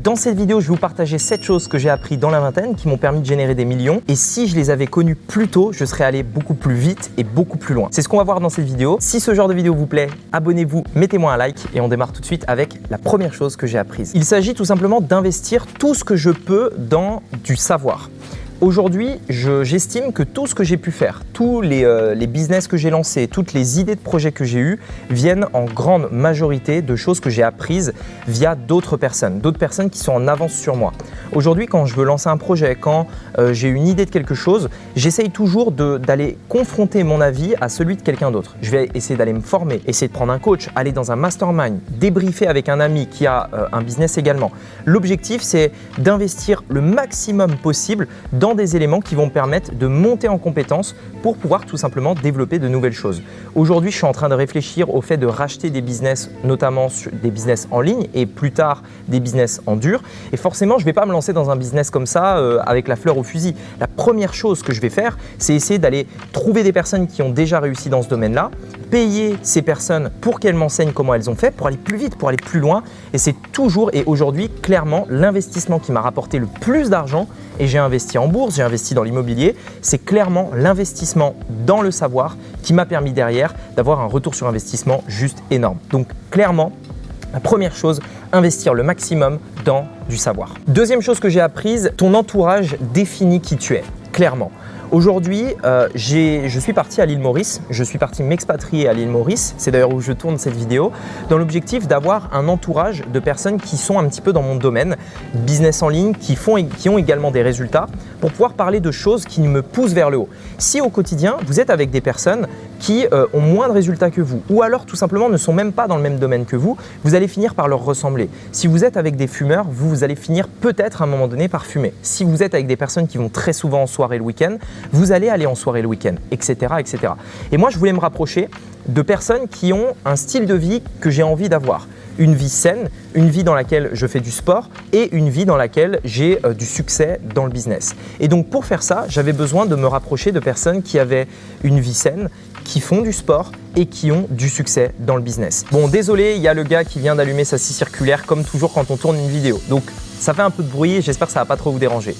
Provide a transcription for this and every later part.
Dans cette vidéo, je vais vous partager 7 choses que j'ai appris dans la vingtaine qui m'ont permis de générer des millions. Et si je les avais connues plus tôt, je serais allé beaucoup plus vite et beaucoup plus loin. C'est ce qu'on va voir dans cette vidéo. Si ce genre de vidéo vous plaît, abonnez-vous, mettez-moi un like et on démarre tout de suite avec la première chose que j'ai apprise. Il s'agit tout simplement d'investir tout ce que je peux dans du savoir. Aujourd'hui, j'estime que tout ce que j'ai pu faire, tous les business que j'ai lancés, toutes les idées de projets que j'ai eues viennent en grande majorité de choses que j'ai apprises via d'autres personnes qui sont en avance sur moi. Aujourd'hui, quand je veux lancer un projet, quand j'ai une idée de quelque chose, j'essaye toujours d'aller confronter mon avis à celui de quelqu'un d'autre. Je vais essayer d'aller me former, essayer de prendre un coach, aller dans un mastermind, débriefer avec un ami qui a un business également. L'objectif, c'est d'investir le maximum possible dans des éléments qui vont me permettre de monter en compétences pour pouvoir tout simplement développer de nouvelles choses. Aujourd'hui, je suis en train de réfléchir au fait de racheter des business, notamment des business en ligne et plus tard des business en dur. Et forcément, je ne vais pas me lancer dans un business comme ça avec la fleur au fusil. La première chose que je vais faire, c'est essayer d'aller trouver des personnes qui ont déjà réussi dans ce domaine-là, payer ces personnes pour qu'elles m'enseignent comment elles ont fait, pour aller plus vite, pour aller plus loin. Et c'est toujours et aujourd'hui clairement l'investissement qui m'a rapporté le plus d'argent. Et j'ai investi en bourse, j'ai investi dans l'immobilier. C'est clairement l'investissement dans le savoir qui m'a permis derrière d'avoir un retour sur investissement juste énorme. Donc clairement, la première chose, investir le maximum dans du savoir. Deuxième chose que j'ai apprise, ton entourage définit qui tu es, clairement. Aujourd'hui, je suis parti à l'île Maurice, je suis parti m'expatrier à l'île Maurice, c'est d'ailleurs où je tourne cette vidéo, dans l'objectif d'avoir un entourage de personnes qui sont un petit peu dans mon domaine, business en ligne, qui ont également des résultats, pour pouvoir parler de choses qui me poussent vers le haut. Si au quotidien, vous êtes avec des personnes qui ont moins de résultats que vous, ou alors tout simplement ne sont même pas dans le même domaine que vous allez finir par leur ressembler. Si vous êtes avec des fumeurs, vous allez finir peut-être à un moment donné par fumer. Si vous êtes avec des personnes qui vont très souvent en soirée le week-end, vous allez aller en soirée le week-end, etc., etc. Et moi, je voulais me rapprocher de personnes qui ont un style de vie que j'ai envie d'avoir. Une vie saine, une vie dans laquelle je fais du sport et une vie dans laquelle j'ai du succès dans le business. Et donc pour faire ça, j'avais besoin de me rapprocher de personnes qui avaient une vie saine, qui font du sport et qui ont du succès dans le business. Bon, désolé, il y a le gars qui vient d'allumer sa scie circulaire comme toujours quand on tourne une vidéo. Donc ça fait un peu de bruit et j'espère que ça ne va pas trop vous déranger.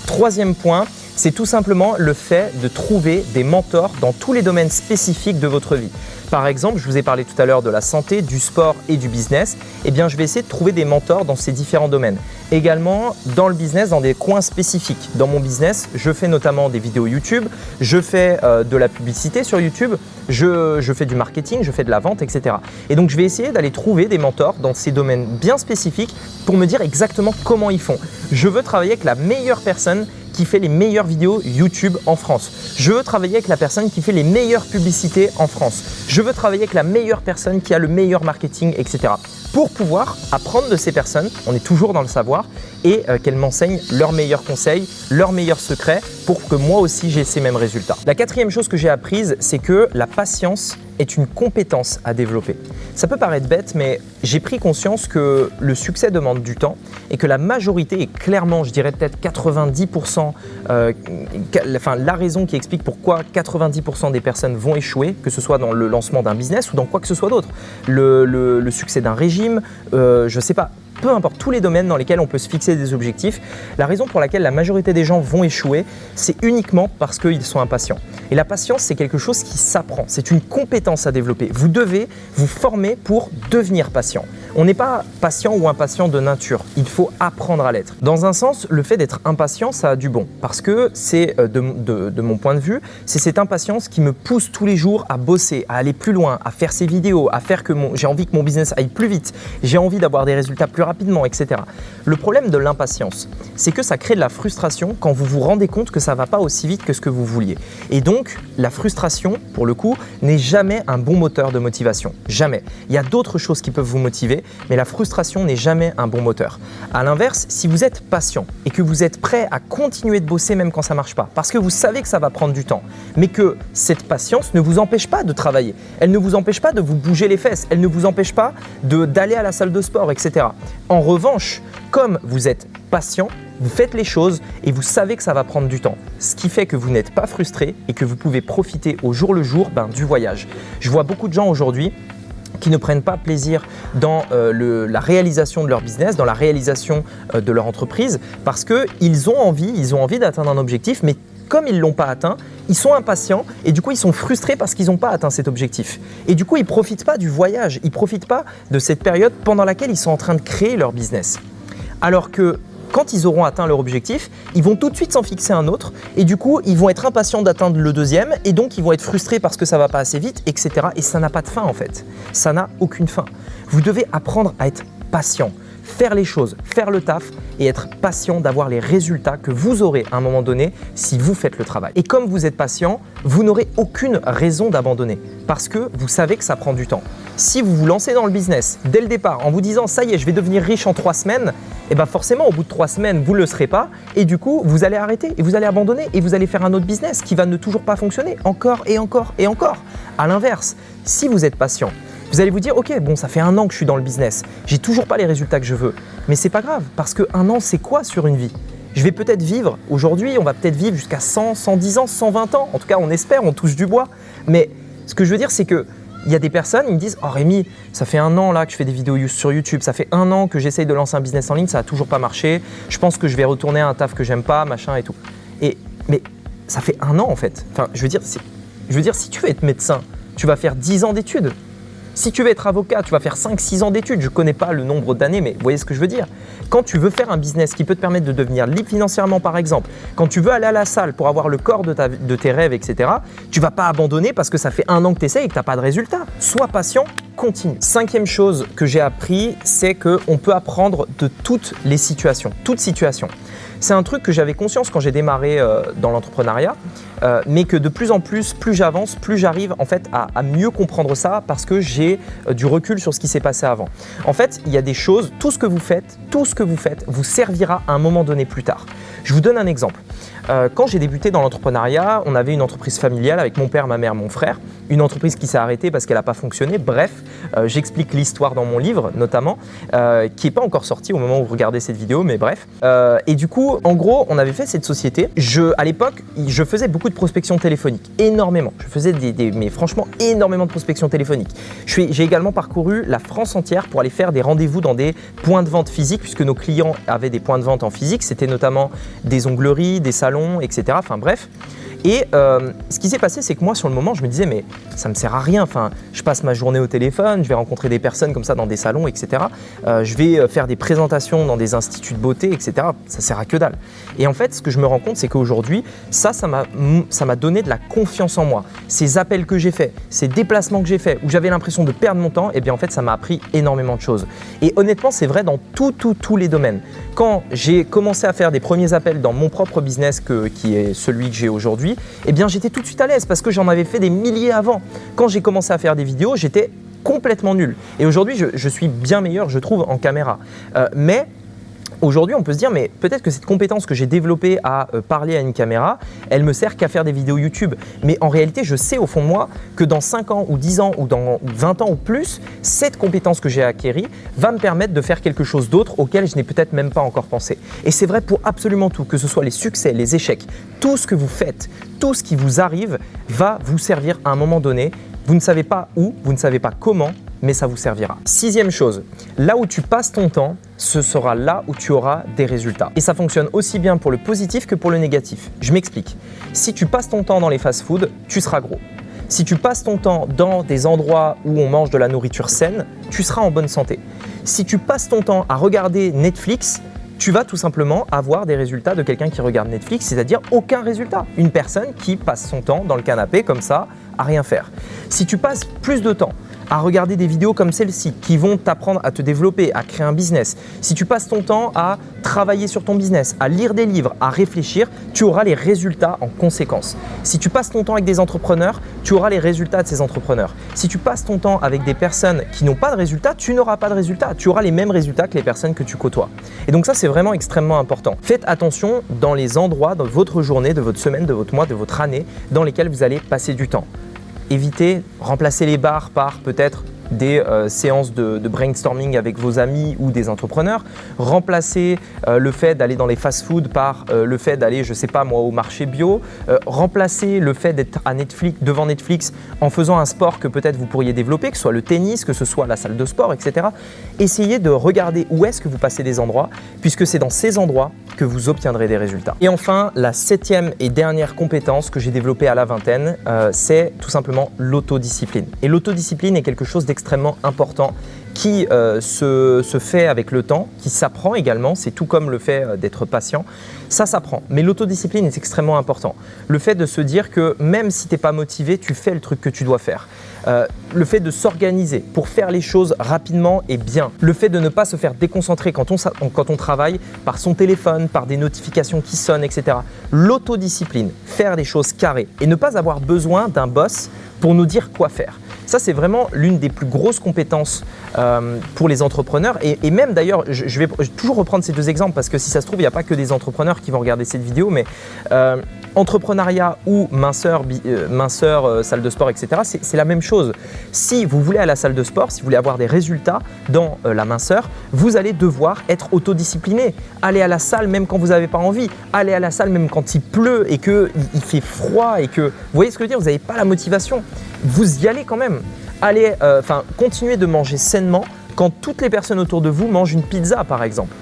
Troisième point, c'est tout simplement le fait de trouver des mentors dans tous les domaines spécifiques de votre vie. Par exemple, je vous ai parlé tout à l'heure de la santé, du sport et du business. Eh bien, je vais essayer de trouver des mentors dans ces différents domaines. Également, dans le business, dans des coins spécifiques. Dans mon business, je fais notamment des vidéos YouTube, je fais de la publicité sur YouTube, je fais du marketing, je fais de la vente, etc. Et donc, je vais essayer d'aller trouver des mentors dans ces domaines bien spécifiques pour me dire exactement comment ils font. Je veux travailler avec la meilleure personne qui fait les meilleures vidéos YouTube en France. Je veux travailler avec la personne qui fait les meilleures publicités en France. Je veux travailler avec la meilleure personne qui a le meilleur marketing, etc. Pour pouvoir apprendre de ces personnes, on est toujours dans le savoir, et qu'elles m'enseignent leurs meilleurs conseils, leurs meilleurs secrets pour que moi aussi j'ai ces mêmes résultats. La quatrième chose que j'ai apprise, c'est que la patience est une compétence à développer. Ça peut paraître bête, mais j'ai pris conscience que le succès demande du temps et que la majorité, et clairement je dirais peut-être 90%, la raison qui explique pourquoi 90% des personnes vont échouer, que ce soit dans le lancement d'un business ou dans quoi que ce soit d'autre, le succès d'un régime, je ne sais pas, peu importe tous les domaines dans lesquels on peut se fixer des objectifs, la raison pour laquelle la majorité des gens vont échouer, c'est uniquement parce qu'ils sont impatients. Et la patience, c'est quelque chose qui s'apprend, c'est une compétence à développer. Vous devez vous former pour devenir patient. On n'est pas patient ou impatient de nature, il faut apprendre à l'être. Dans un sens, le fait d'être impatient, ça a du bon, parce que c'est, de mon point de vue, c'est cette impatience qui me pousse tous les jours à bosser, à aller plus loin, à faire ces vidéos, à faire que j'ai envie que mon business aille plus vite, j'ai envie d'avoir des résultats plus rapidement, etc. Le problème de l'impatience, c'est que ça crée de la frustration quand vous vous rendez compte que ça ne va pas aussi vite que ce que vous vouliez. Et donc, la frustration, pour le coup, n'est jamais un bon moteur de motivation. Jamais. Il y a d'autres choses qui peuvent vous motiver, mais la frustration n'est jamais un bon moteur. À l'inverse, si vous êtes patient et que vous êtes prêt à continuer de bosser même quand ça ne marche pas, parce que vous savez que ça va prendre du temps, mais que cette patience ne vous empêche pas de travailler, elle ne vous empêche pas de vous bouger les fesses, elle ne vous empêche pas d'aller à la salle de sport, etc. En revanche, comme vous êtes patient, vous faites les choses et vous savez que ça va prendre du temps. Ce qui fait que vous n'êtes pas frustré et que vous pouvez profiter au jour le jour du voyage. Je vois beaucoup de gens aujourd'hui qui ne prennent pas plaisir dans la réalisation de leur business, dans la réalisation de leur entreprise, parce qu'ils ont envie d'atteindre un objectif, mais comme ils ne l'ont pas atteint, ils sont impatients et du coup ils sont frustrés parce qu'ils n'ont pas atteint cet objectif. Et du coup ils ne profitent pas du voyage, ils ne profitent pas de cette période pendant laquelle ils sont en train de créer leur business. Alors que quand ils auront atteint leur objectif, ils vont tout de suite s'en fixer un autre et du coup, ils vont être impatients d'atteindre le deuxième et donc ils vont être frustrés parce que ça ne va pas assez vite, etc. Et ça n'a pas de fin en fait. Ça n'a aucune fin. Vous devez apprendre à être patient, faire les choses, faire le taf et être patient d'avoir les résultats que vous aurez à un moment donné si vous faites le travail. Et comme vous êtes patient, vous n'aurez aucune raison d'abandonner parce que vous savez que ça prend du temps. Si vous vous lancez dans le business dès le départ en vous disant « ça y est, je vais devenir riche en 3 semaines », et bien forcément, au bout de 3 semaines, vous ne le serez pas et du coup, vous allez arrêter et vous allez abandonner et vous allez faire un autre business qui va ne toujours pas fonctionner encore et encore et encore. À l'inverse, si vous êtes patient, vous allez vous dire « ok, bon, ça fait 1 an que je suis dans le business, j'ai toujours pas les résultats que je veux ». Mais c'est pas grave parce que 1 an, c'est quoi sur une vie ? Je vais peut-être vivre, aujourd'hui, on va peut-être vivre jusqu'à 100, 110 ans, 120 ans. En tout cas, on espère, on touche du bois. Mais ce que je veux dire, c'est que il y a des personnes, ils me disent « Oh Rémi, ça fait 1 an là que je fais des vidéos sur YouTube, ça fait 1 an que j'essaye de lancer un business en ligne, ça n'a toujours pas marché, je pense que je vais retourner à un taf que j'aime pas, machin et tout. » Mais ça fait 1 an en fait. Enfin, je veux dire, si tu veux être médecin, tu vas faire 10 ans d'études. Si tu veux être avocat, tu vas faire 5-6 ans d'études. Je ne connais pas le nombre d'années, mais vous voyez ce que je veux dire. Quand tu veux faire un business qui peut te permettre de devenir libre financièrement, par exemple, quand tu veux aller à la salle pour avoir le corps de tes rêves, etc., tu ne vas pas abandonner parce que ça fait 1 an que tu essaies et que tu n'as pas de résultat. Sois patient, continue. 5e chose que j'ai appris, c'est qu'on peut apprendre de toutes les situations, toute situation. C'est un truc que j'avais conscience quand j'ai démarré dans l'entrepreneuriat, mais que de plus en plus j'avance, plus j'arrive en fait à mieux comprendre ça parce que j'ai du recul sur ce qui s'est passé avant. En fait, il y a des choses, tout ce que vous faites vous servira à un moment donné plus tard. Je vous donne un exemple. Quand j'ai débuté dans l'entrepreneuriat, on avait une entreprise familiale avec mon père, ma mère, mon frère, une entreprise qui s'est arrêtée parce qu'elle n'a pas fonctionné. Bref, j'explique l'histoire dans mon livre notamment, qui n'est pas encore sorti au moment où vous regardez cette vidéo, mais bref. Et du coup, en gros, on avait fait cette société. À l'époque, je faisais beaucoup de prospection téléphonique, énormément. Je faisais mais franchement énormément de prospection téléphonique. J'ai également parcouru la France entière pour aller faire des rendez-vous dans des points de vente physiques, puisque nos clients avaient des points de vente en physique. C'était notamment des ongleries, des salons, etc. Enfin bref. Et ce qui s'est passé, c'est que moi, sur le moment, je me disais, mais ça me sert à rien. Enfin, je passe ma journée au téléphone, je vais rencontrer des personnes comme ça dans des salons, etc. Je vais faire des présentations dans des instituts de beauté, etc. Ça sert à que dalle. Et en fait, ce que je me rends compte, c'est qu'aujourd'hui, ça m'a donné de la confiance en moi. Ces appels que j'ai faits, ces déplacements que j'ai faits, où j'avais l'impression de perdre mon temps, et bien en fait, ça m'a appris énormément de choses. Et honnêtement, c'est vrai dans tous les domaines. Quand j'ai commencé à faire des premiers appels dans mon propre business, qui est celui que j'ai aujourd'hui, eh bien j'étais tout de suite à l'aise parce que j'en avais fait des milliers avant. Quand j'ai commencé à faire des vidéos, j'étais complètement nul. Et aujourd'hui, je suis bien meilleur, je trouve, en caméra. Mais aujourd'hui, on peut se dire, mais peut-être que cette compétence que j'ai développée à parler à une caméra, elle me sert qu'à faire des vidéos YouTube. Mais en réalité, je sais au fond de moi que dans 5 ans ou 10 ans ou dans 20 ans ou plus, cette compétence que j'ai acquérie va me permettre de faire quelque chose d'autre auquel je n'ai peut-être même pas encore pensé. Et c'est vrai pour absolument tout, que ce soit les succès, les échecs, tout ce que vous faites, tout ce qui vous arrive va vous servir à un moment donné. Vous ne savez pas où, vous ne savez pas comment, mais ça vous servira. 6e chose, là où tu passes ton temps, ce sera là où tu auras des résultats. Et ça fonctionne aussi bien pour le positif que pour le négatif. Je m'explique. Si tu passes ton temps dans les fast-foods, tu seras gros. Si tu passes ton temps dans des endroits où on mange de la nourriture saine, tu seras en bonne santé. Si tu passes ton temps à regarder Netflix, tu vas tout simplement avoir des résultats de quelqu'un qui regarde Netflix, c'est-à-dire aucun résultat. Une personne qui passe son temps dans le canapé comme ça, à rien faire. Si tu passes plus de temps à regarder des vidéos comme celle-ci qui vont t'apprendre à te développer, à créer un business, si tu passes ton temps à travailler sur ton business, à lire des livres, à réfléchir, tu auras les résultats en conséquence. Si tu passes ton temps avec des entrepreneurs, tu auras les résultats de ces entrepreneurs. Si tu passes ton temps avec des personnes qui n'ont pas de résultats, tu n'auras pas de résultats. Tu auras les mêmes résultats que les personnes que tu côtoies. Et donc ça, c'est vraiment extrêmement important. Faites attention dans les endroits de votre journée, de votre semaine, de votre mois, de votre année dans lesquels vous allez passer du temps. Évitez, remplacez les barres par peut-être des séances de brainstorming avec vos amis ou des entrepreneurs. Remplacez le fait d'aller dans les fast-foods par le fait d'aller, je sais pas moi, au marché bio. Remplacez le fait d'être devant Netflix en faisant un sport que peut-être vous pourriez développer, que ce soit le tennis, que ce soit la salle de sport, etc. Essayez de regarder où est-ce que vous passez des endroits, puisque c'est dans ces endroits que vous obtiendrez des résultats. Et enfin, la 7e et dernière compétence que j'ai développée à la vingtaine, c'est tout simplement l'autodiscipline. Et l'autodiscipline est quelque chose d'extrêmement important qui se fait avec le temps, qui s'apprend également, c'est tout comme le fait d'être patient, ça s'apprend. Mais l'autodiscipline est extrêmement important. Le fait de se dire que même si tu n'es pas motivé, tu fais le truc que tu dois faire. Le fait de s'organiser pour faire les choses rapidement et bien. Le fait de ne pas se faire déconcentrer quand on travaille par son téléphone, par des notifications qui sonnent, etc. L'autodiscipline, faire des choses carrées et ne pas avoir besoin d'un boss pour nous dire quoi faire. Ça, c'est vraiment l'une des plus grosses compétences pour les entrepreneurs. Et même d'ailleurs, je vais toujours reprendre ces deux exemples parce que si ça se trouve, il n'y a pas que des entrepreneurs qui vont regarder cette vidéo, mais entrepreneuriat ou minceur, salle de sport, etc., c'est la même chose. Si vous voulez aller à la salle de sport, si vous voulez avoir des résultats dans la minceur, vous allez devoir être autodiscipliné. Aller à la salle même quand vous n'avez pas envie. Aller à la salle même quand il pleut et qu'il fait froid et que… Vous voyez ce que je veux dire? Vous n'avez pas la motivation. Vous y allez quand même. Allez, continuez de manger sainement quand toutes les personnes autour de vous mangent une pizza, par exemple.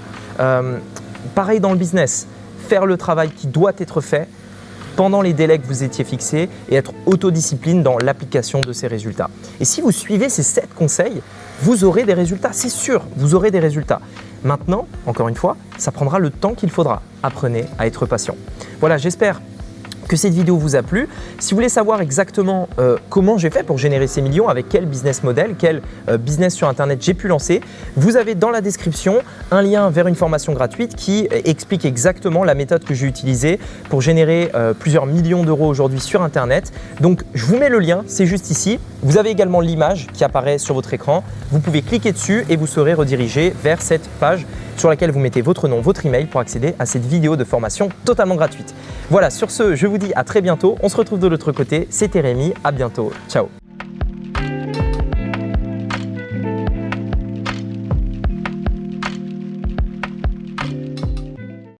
Pareil dans le business. Faire le travail qui doit être fait pendant les délais que vous étiez fixés et être autodiscipline dans l'application de ces résultats. Et si vous suivez ces 7 conseils, vous aurez des résultats, c'est sûr, vous aurez des résultats. Maintenant, encore une fois, ça prendra le temps qu'il faudra. Apprenez à être patient. Voilà, j'espère que cette vidéo vous a plu. Si vous voulez savoir exactement comment j'ai fait pour générer ces millions, avec quel business model, quel business sur Internet j'ai pu lancer, vous avez dans la description un lien vers une formation gratuite qui explique exactement la méthode que j'ai utilisée pour générer plusieurs millions d'euros aujourd'hui sur Internet. Donc, je vous mets le lien, c'est juste ici. Vous avez également l'image qui apparaît sur votre écran. Vous pouvez cliquer dessus et vous serez redirigé vers cette page sur laquelle vous mettez votre nom, votre email pour accéder à cette vidéo de formation totalement gratuite. Voilà, sur ce, je vous dis à très bientôt. On se retrouve de l'autre côté. C'était Rémi, à bientôt. Ciao.